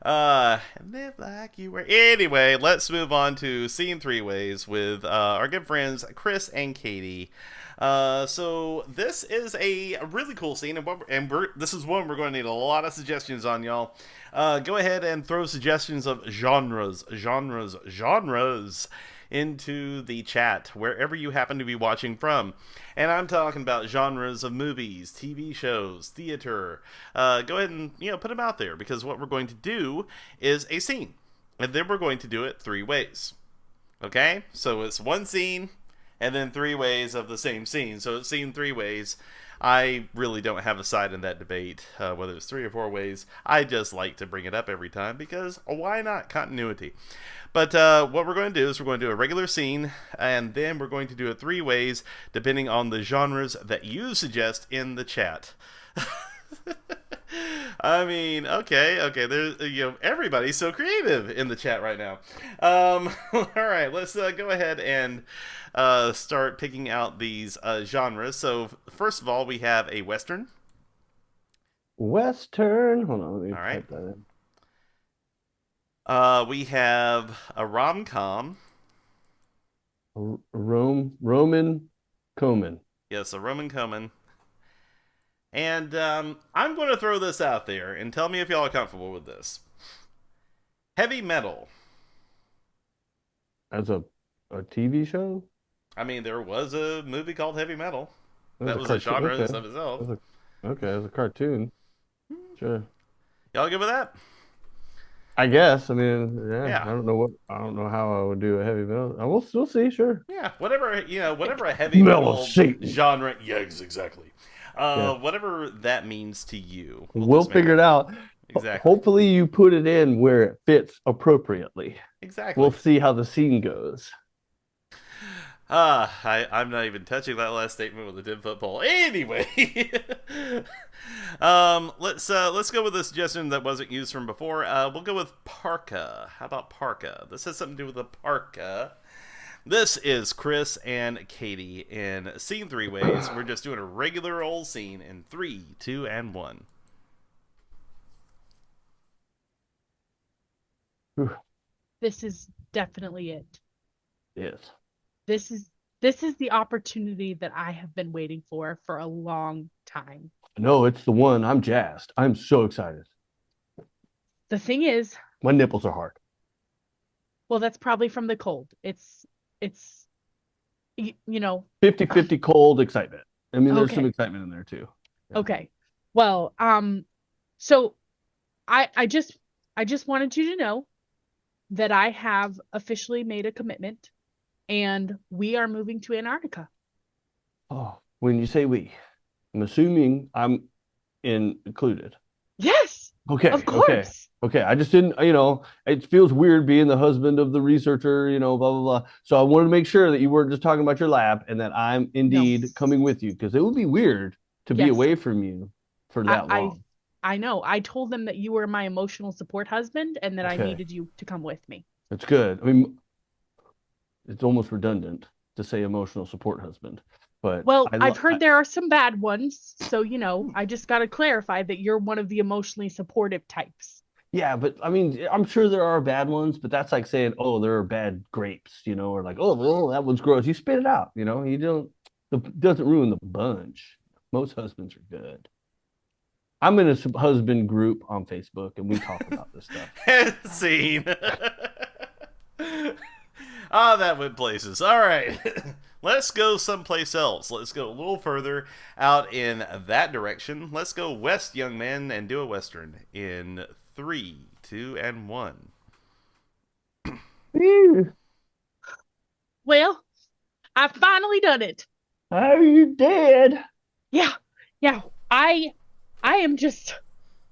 Live like you were. Anyway, let's move on to Scene 3 Ways with our good friends Chris and Katie. So this is a really cool scene, and this is one we're going to need a lot of suggestions on, y'all. Go ahead and throw suggestions of genres into the chat, wherever you happen to be watching from. And I'm talking about genres of movies, TV shows, theater. Go ahead and put them out there, because what we're going to do is a scene, and then we're going to do it 3 ways. Okay? So it's one scene, and then 3 ways of the same scene. So it's scene 3 ways. I really don't have a side in that debate, whether it's 3 or 4 ways. I just like to bring it up every time, because why not? Continuity. But what we're going to do is we're going to do a regular scene, and then we're going to do it 3 ways, depending on the genres that you suggest in the chat. I mean, okay, there's everybody's so creative in the chat right now. All right, let's go ahead and start picking out these genres. So first of all, we have a Western, Western. Hold on, let me All right. type that in. We have a rom-com. Roman Coman. Yes, a Roman Coman. And I'm going to throw this out there and tell me if y'all are comfortable with this. Heavy metal. As a TV show? I mean, there was a movie called Heavy Metal. That was a cartoon. genre Okay. of itself. Okay, as a cartoon. Sure. Y'all good with that? I guess. I mean, Yeah. I don't know how I would do a heavy metal. We'll see, sure. Yeah, whatever whatever a heavy Smell of metal Satan. genre. Yeah, exactly. Yeah. Whatever that means to you, We'll just make figure it out. Exactly. Hopefully you put it in where it fits appropriately. Exactly. We'll see how the scene goes. I'm not even touching that last statement with a 10-foot pole. Anyway, let's go with a suggestion that wasn't used from before. We'll go with parka. How about parka? This has something to do with a parka. This is Chris and Katie in Scene 3 Ways. We're just doing a regular old scene in 3, 2, and 1. This is definitely it. Yes. This is the opportunity that I have been waiting for a long time. No, it's the one. I'm jazzed. I'm so excited. The thing is, My nipples are hard. well, that's probably from the cold. It's you know, 50-50 cold excitement. I mean, there's Okay. some excitement in there too. Yeah. okay. Well, so I just wanted you to know that I have officially made a commitment and we are moving to Antarctica. Oh, when you say we, I'm assuming I'm included. Yes, Okay. of course. Okay. I just didn't, it feels weird being the husband of the researcher, blah, blah, blah. So I wanted to make sure that you weren't just talking about your lab and that I'm indeed coming with you because it would be weird to be Yes. away from you for that long. I know. I told them that you were my emotional support husband and that I Okay. needed you to come with me. That's good. I mean, it's almost redundant to say emotional support husband, but Well, I've heard there are some bad ones, so I just got to clarify that you're one of the emotionally supportive types. yeah, but I mean, I'm sure there are bad ones, but that's like saying, oh, there are bad grapes, or like, oh, well, that one's gross. You spit it out, you don't, it doesn't ruin the bunch. Most husbands are good. I'm in a husband group on Facebook and we talk about this stuff. Scene. Ah, that went places. All right. Let's go someplace else. Let's go a little further out in that direction. Let's go west, young man, and do a western in 3, 2, and 1. Well, I finally done it. Oh, you did? Yeah. I am just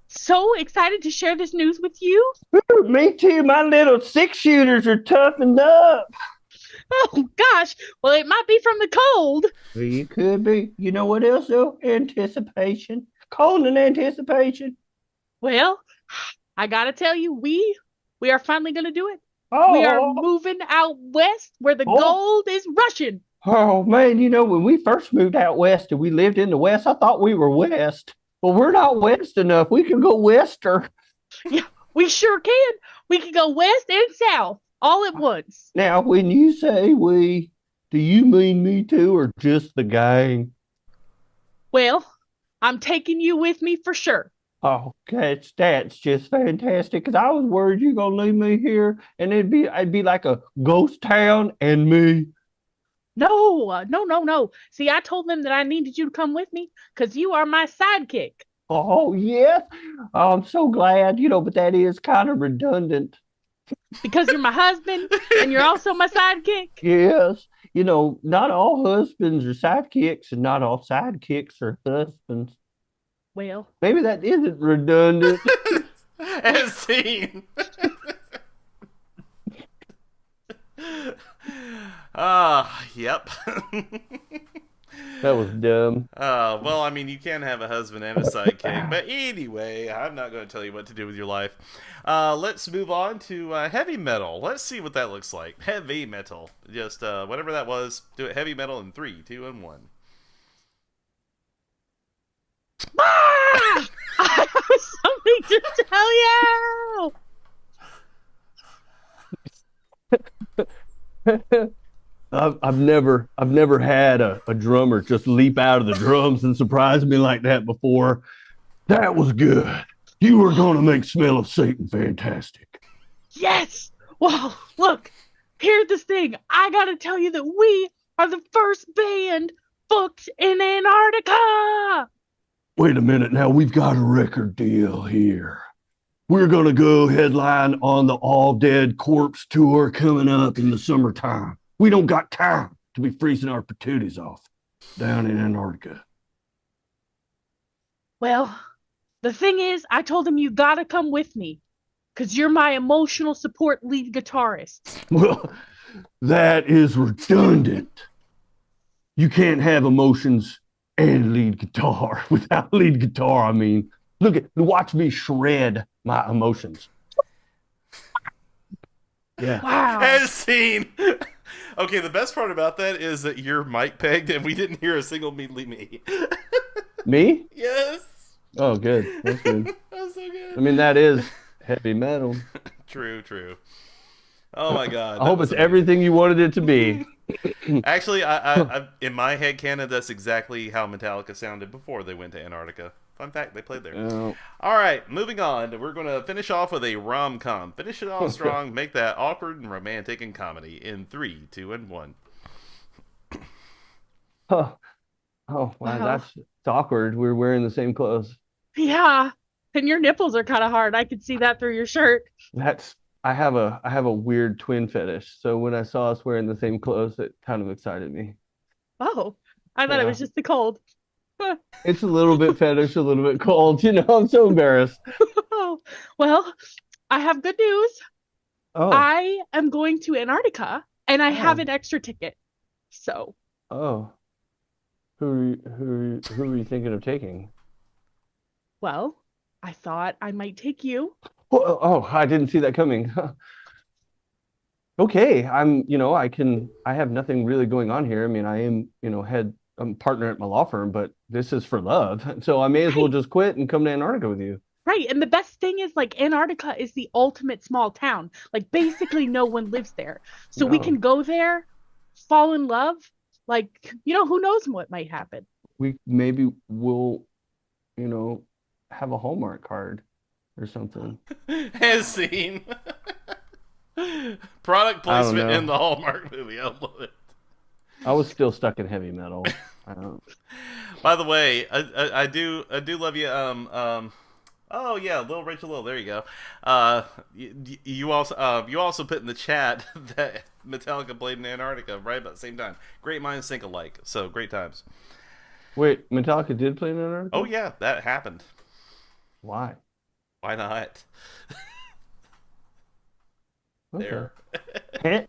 so excited to share this news with you. Ooh, me too. My little 6-shooters are toughened up. Oh gosh. Well, it might be from the cold. Well, you could be. You know what else, though? Anticipation. Cold and anticipation. Well, I gotta tell you, we are finally gonna do it. Oh, We are moving out west where the gold is rushing. oh, man, when we first moved out west and we lived in the west, I thought we were west. Well, we're not west enough. We can go wester. Yeah, we sure can. We can go west and south all at once. Now, when you say we, do you mean me too or just the gang? Well, I'm taking you with me for sure. Oh, that's just fantastic. Because I was worried you're gonna leave me here, and I'd be like a ghost town and me. No. See, I told them that I needed you to come with me because you are my sidekick. Oh yes, oh, I'm so glad. But that is kind of redundant. Because you're my husband and you're also my sidekick. Yes, not all husbands are sidekicks, and not all sidekicks are husbands. Well, maybe that isn't redundant. As seen. Yep. That was dumb. Well, I mean, you can have a husband and a sidekick, but anyway, I'm not going to tell you what to do with your life. Let's move on to heavy metal. Let's see what that looks like. Heavy metal. Just whatever that was. Do it heavy metal in 3, 2, and 1. Ah! me to tell you. I've never had a drummer just leap out of the drums and surprise me like that before. That was good. You were going to make Smell of Satan fantastic. Yes. Well, look, here's the thing. I gotta tell you that we are the first band booked in Antarctica. Wait a minute now, we've got a record deal here. We're going to go headline on the All Dead Corpse tour coming up in the summertime. We don't got time to be freezing our patooties off down in Antarctica. Well, the thing is, I told him you gotta come with me, because you're my emotional support lead guitarist. Well, that is redundant. You can't have emotions and lead guitar. Without lead guitar, I mean, watch me shred my emotions. Yeah. Wow. As seen. Okay, the best part about that is that you're mic pegged and we didn't hear a single meatly me. Me? Yes. Oh, good. That's good. That was so good. I mean, that is heavy metal. True. Oh my god. I hope it's everything you wanted it to be. Actually, I in my head canon, that's exactly how Metallica sounded before they went to Antarctica. Fun fact, they played there. Oh. All right, moving on. We're going to finish off with a rom-com. Finish it off strong, make that awkward and romantic and comedy in 3, 2, and 1. Oh, wow, that's awkward. We're wearing the same clothes. Yeah. And your nipples are kind of hard. I could see that through your shirt. I have a weird twin fetish. So when I saw us wearing the same clothes, it kind of excited me. Oh, I thought it was just the cold. It's a little bit fetish, a little bit cold. I'm so embarrassed. Well, I have good news. Oh. I am going to Antarctica, and I have an extra ticket. So. Oh. Who are you thinking of taking? Well, I thought I might take you. Oh, I didn't see that coming. Okay, I have nothing really going on here. I mean, I am, I'm partner at my law firm, but this is for love. So I may as well just quit and come to Antarctica with you. Right. And the best thing is, like, Antarctica is the ultimate small town. Like, basically no one lives there. So we can go there, fall in love. Like, who knows what might happen. Maybe we'll, have a Hallmark card or something. As seen. Product placement in the Hallmark movie. I love it. I was still stuck in heavy metal. By the way, I do love you. Oh yeah, Little Rachel Little. There you go. You also put in the chat that Metallica played in Antarctica right about the same time. Great minds think alike. So great times. Wait, Metallica did play in Antarctica? Oh yeah, that happened. Why? Why not? Okay. There.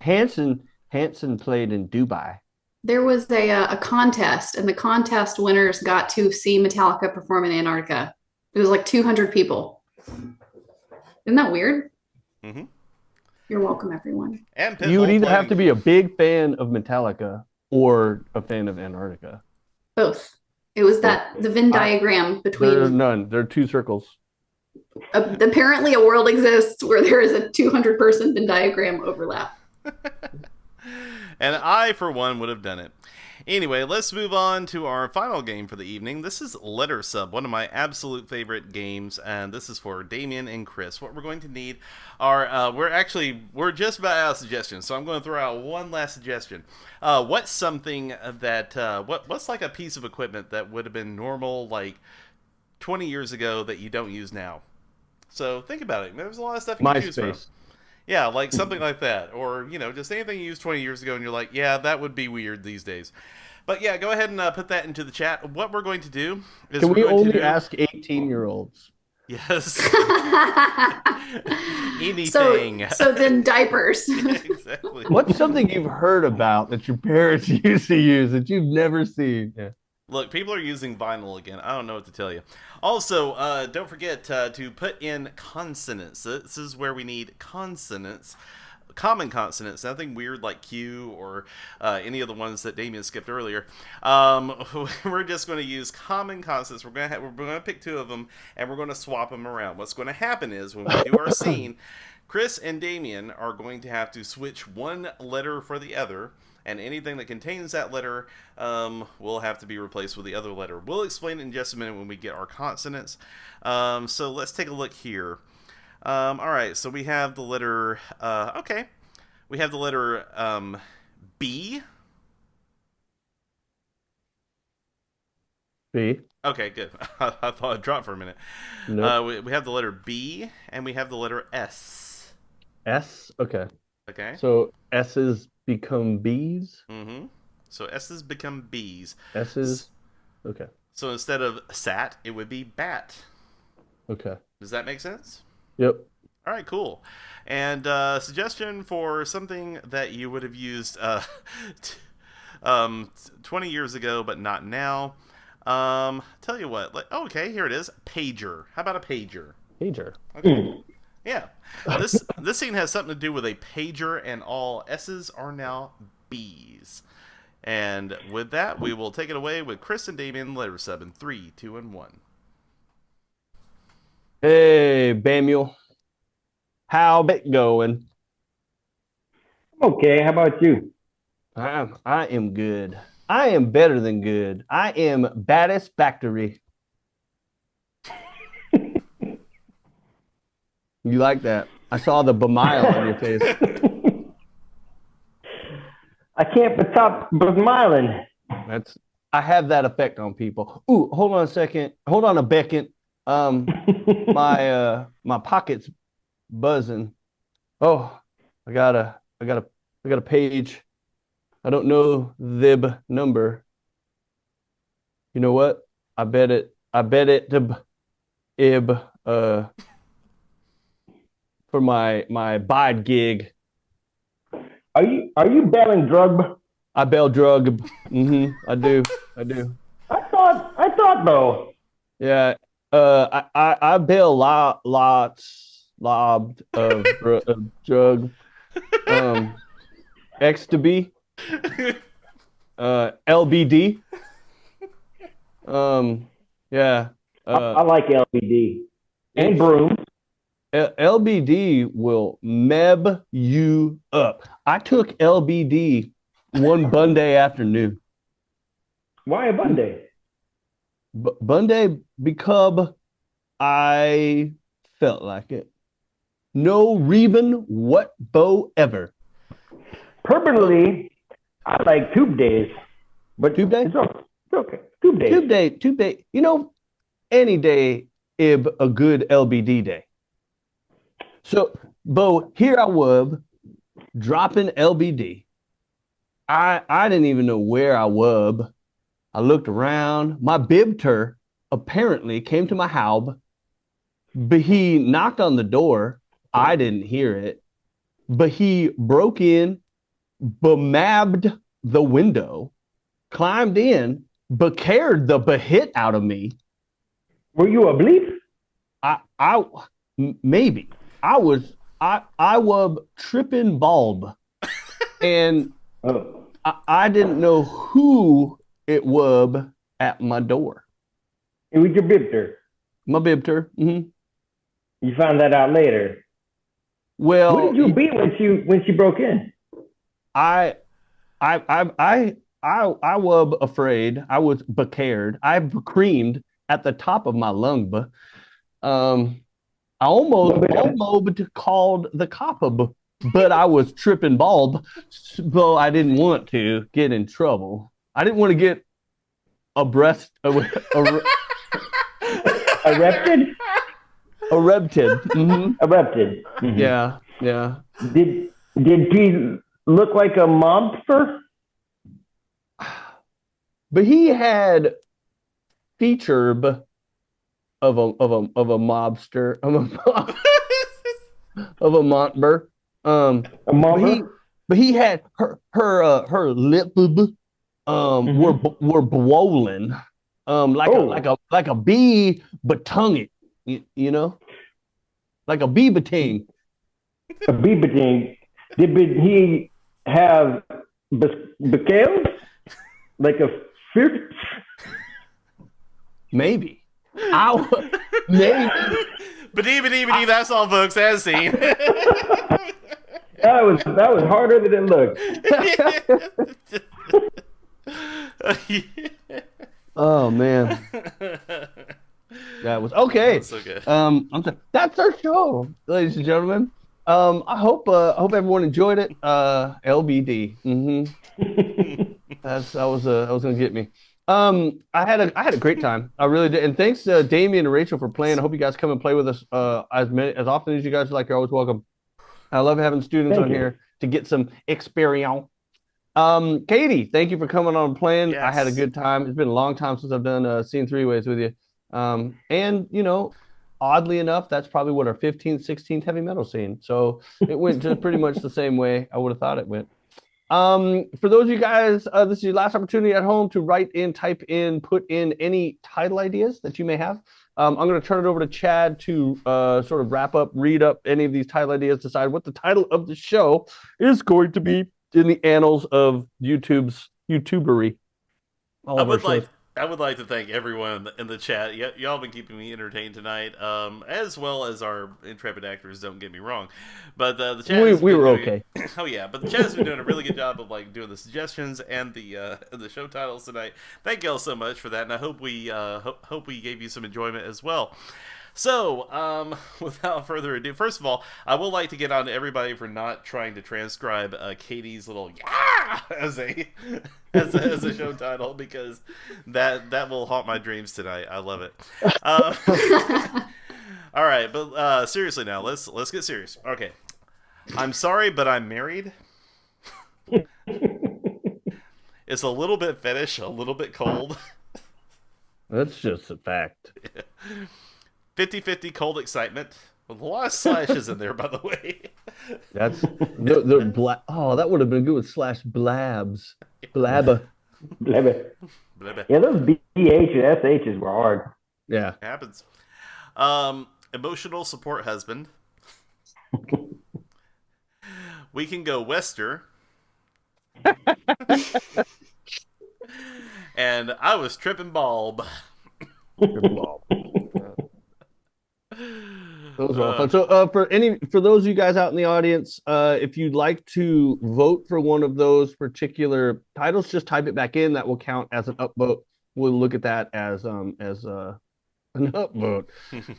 Hanson played in Dubai. There was a contest, and the contest winners got to see Metallica perform in Antarctica. It was like 200 people. Isn't that weird? Mm-hmm. You're welcome, everyone. And you would either have to be a big fan of Metallica or a fan of Antarctica. Both. It was the Venn diagram between. There are none. There are two circles. Apparently, a world exists where there is a 200-person Venn diagram overlap. And I, for one, would have done it. Anyway, let's move on to our final game for the evening. This is Letter Sub, one of my absolute favorite games, and this is for Damien and Chris. What we're going to need are, we're just about out of suggestions, so I'm going to throw out one last suggestion. What's something that, what's like a piece of equipment that would have been normal, like, 20 years ago that you don't use now? So think about it. There's a lot of stuff you can choose from. Yeah, like something like that. Or, just anything you used 20 years ago and you're like, yeah, that would be weird these days. But yeah, go ahead and put that into the chat. What we're going to do is Can we only ask 18-year-olds? Yes. Anything. So then diapers. Exactly. What's something you've heard about that your parents used to use that you've never seen? Yeah. Look, people are using vinyl again. I don't know what to tell you. Also, don't forget to put in consonants. This is where we need consonants. common consonants, nothing weird like Q or any of the ones that Damien skipped earlier. We're just going to use common consonants. We're going to pick two of them, and we're going to swap them around. What's going to happen is when we do our scene, Chris and Damien are going to have to switch one letter for the other, and anything that contains that letter will have to be replaced with the other letter. We'll explain it in just a minute when we get our consonants. So let's take a look here. All right, so we have the letter, okay. We have the letter B. B. Okay, good. I thought it dropped for a minute. Nope. We have the letter B, and we have the letter S. S. Okay. Okay. So S's become B's. Mm-hmm. So S's become B's. S's. Okay. So instead of sat, it would be bat. Okay. Does that make sense? Yep. All right, cool. And suggestion for something that you would have used 20 years ago, but not now. Tell you what. Okay, here it is. Pager. How about a pager? Pager. Okay. Yeah. This scene has something to do with a pager, and all S's are now B's. And with that, we will take it away with Chris and Damien, letter 7, 3, 2, and 1. Hey, Bamuel. How it going? Okay, how about you? I am good. I am better than good. I am baddest factory. You like that? I saw the bemile on your face. I can't but stop smiling. I have that effect on people. Ooh, hold on a second. Hold on a beckon. My pocket's buzzing. Oh, I got a page. I don't know the number. You know what? I bet it for my bide gig. Are you belling drug? I bell drug. I do. I thought though. Yeah. I bail lots of drug. X to B. LBD. Yeah. I like LBD and broom. LBD will meb you up. I took LBD one Bunday afternoon. Why a Bunday? Bunday because I felt like it. No reason whatsoever. Personally, I like tube days. But Tube day? It's okay. Tube days. Tube day. You know, any day is a good LBD day. So, Bo, here I was dropping LBD. I didn't even know where I was. I looked around. My bibter apparently came to my house, but he knocked on the door. I didn't hear it, but he broke in, bemabbed the window, climbed in, but cared the behit out of me. Were you a bleep? Maybe. I was tripping bulb, and I didn't know who it was at my door. It was your bibter. My bibter. Mm-hmm. You found that out later. Well, what did you be when she broke in? I was afraid. I was scared. I creamed at the top of my lung. I almost called the cop, but I was tripping bulb, so I didn't want to get in trouble. I didn't want to get arrested. Arrested? Arrested. Mm-hmm. Arrested. Mm-hmm. Yeah. Did he look like a mobster? But he had feature of a mobster, of a montber. A mobster? But he had her lip were swollen, like a bee, but tongue it, you know, like a bee bating. A bee bating. He have Becales? Like a fifth? Maybe. Ow. Maybe. Badee, that's all, folks, as seen. That was harder than it looked. Oh man. That was okay. That's so good. That's our show, ladies and gentlemen. I hope everyone enjoyed it. LBD. That was gonna get me. I had a great time. I really did. And thanks to Damien and Rachel for playing. I hope you guys come and play with us as often as you guys like. You're always welcome. I love having students on here to get some experience. Katie, thank you for coming on and playing. Yes. I had a good time. It's been a long time since I've done Scene Three Ways with you. And oddly enough, that's probably what our 15th, 16th heavy metal scene. So it went just pretty much the same way I would have thought it went. For those of you guys, this is your last opportunity at home to write in, type in, put in any title ideas that you may have. I'm going to turn it over to Chad to sort of wrap up, read up any of these title ideas, decide what the title of the show is going to be in the annals of YouTubery. I would like to thank everyone in the chat. Y'all been keeping me entertained tonight, as well as our intrepid actors. Don't get me wrong, but the chat we were okay. Oh yeah, but the chat has been doing a really good job of doing the suggestions and the show titles tonight. Thank y'all so much for that, and I hope we gave you some enjoyment as well. So, without further ado, first of all, I would like to get on to everybody for not trying to transcribe Katie's little "yeah" as a show title, because that will haunt my dreams tonight. I love it. All right, but seriously now, let's get serious. Okay, I'm sorry, but I'm married. It's a little bit fetish, a little bit cold. That's just a fact. 50-50 cold excitement. With a lot of slashes in there, by the way. That's that would have been good with slash blabs. Blabba. Blabba. Blabba. Yeah, those BH and SHs were hard. Yeah. It happens. Emotional support husband. We can go Wester. And I was tripping bulb. Those are all fun. So for those of you guys out in the audience, if you'd like to vote for one of those particular titles, just type it back in. That will count as an upvote. We'll look at that as an upvote.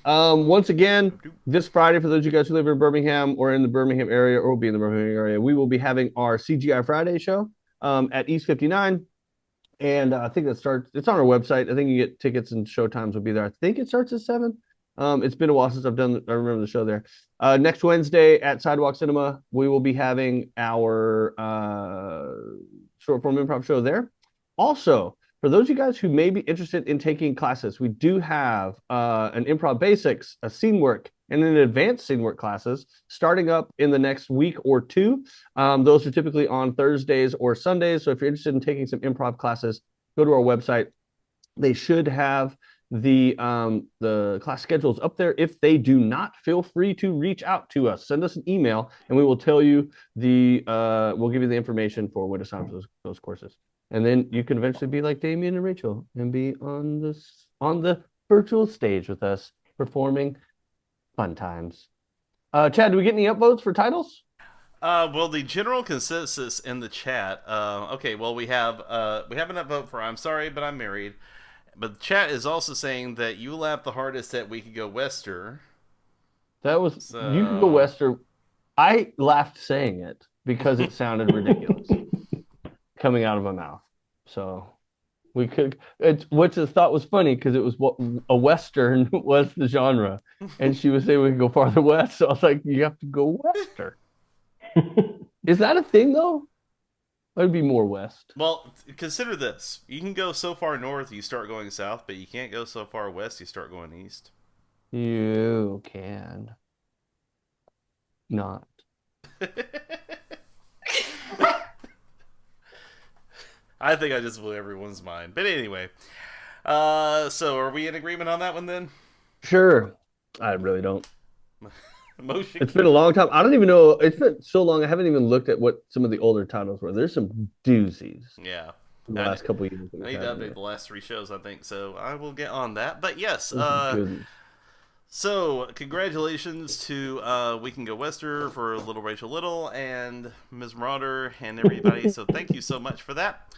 Once again, this Friday, for those of you guys who live in Birmingham or in the Birmingham area or will be in the Birmingham area, we will be having our CGI Friday show at East 59. And I think it's on our website. I think you get tickets and show times will be there. I think it starts at 7. It's been a while since I remember the show there. Next Wednesday at Sidewalk Cinema, we will be having our short form improv show there. Also, for those of you guys who may be interested in taking classes, we do have an improv basics, a scene work, and an advanced scene work classes starting up in the next week or two. Those are typically on Thursdays or Sundays. So if you're interested in taking some improv classes, go to our website. They should have the class schedules up there. If they do not, feel free to reach out to us. Send us an email, and we will tell you we'll give you the information for where to sign up for those courses. And then you can eventually be like Damien and Rachel and be on the virtual stage with us performing fun times. Chad, do we get any upvotes for titles? Well, the general consensus in the chat. Okay, well we have an upvote for "I'm sorry, but I'm married." But the chat is also saying that you laughed the hardest at "We Could Go Wester." You could go Wester. I laughed saying it because it sounded ridiculous coming out of my mouth. So we could. Which I thought was funny because it was what a Western was the genre, and she was saying we could go farther west. So I was like, you have to go Wester. Is that a thing though? It'd be more west. Well, consider this. You can go so far north, you start going south, but you can't go so far west, you start going east. You can not. I think I just blew everyone's mind. But anyway, so are we in agreement on that one then? Sure. I really don't. Motion. It's been a long time. I don't even know. It's been so long. I haven't even looked at what some of the older titles were. There's some doozies. Yeah. In the last couple of years. I need to update the last 3 shows, I think, so I will get on that. But yes, Goodness. so congratulations to We Can Go Wester for Little Rachel Little and Ms. Marauder and everybody. So thank you so much for that.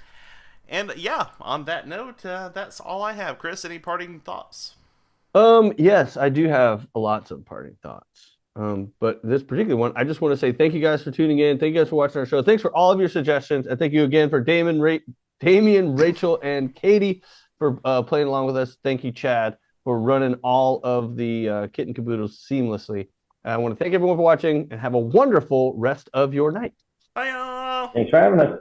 And yeah, on that note, that's all I have. Chris, any parting thoughts? Yes, I do have lots of parting thoughts. But this particular one, I just want to say thank you guys for tuning in. Thank you guys for watching our show. Thanks for all of your suggestions. And thank you again for Damien, Rachel, and Katie for playing along with us. Thank you, Chad, for running all of the kit and caboodles seamlessly. I want to thank everyone for watching and have a wonderful rest of your night. Bye, y'all. Thanks for having us.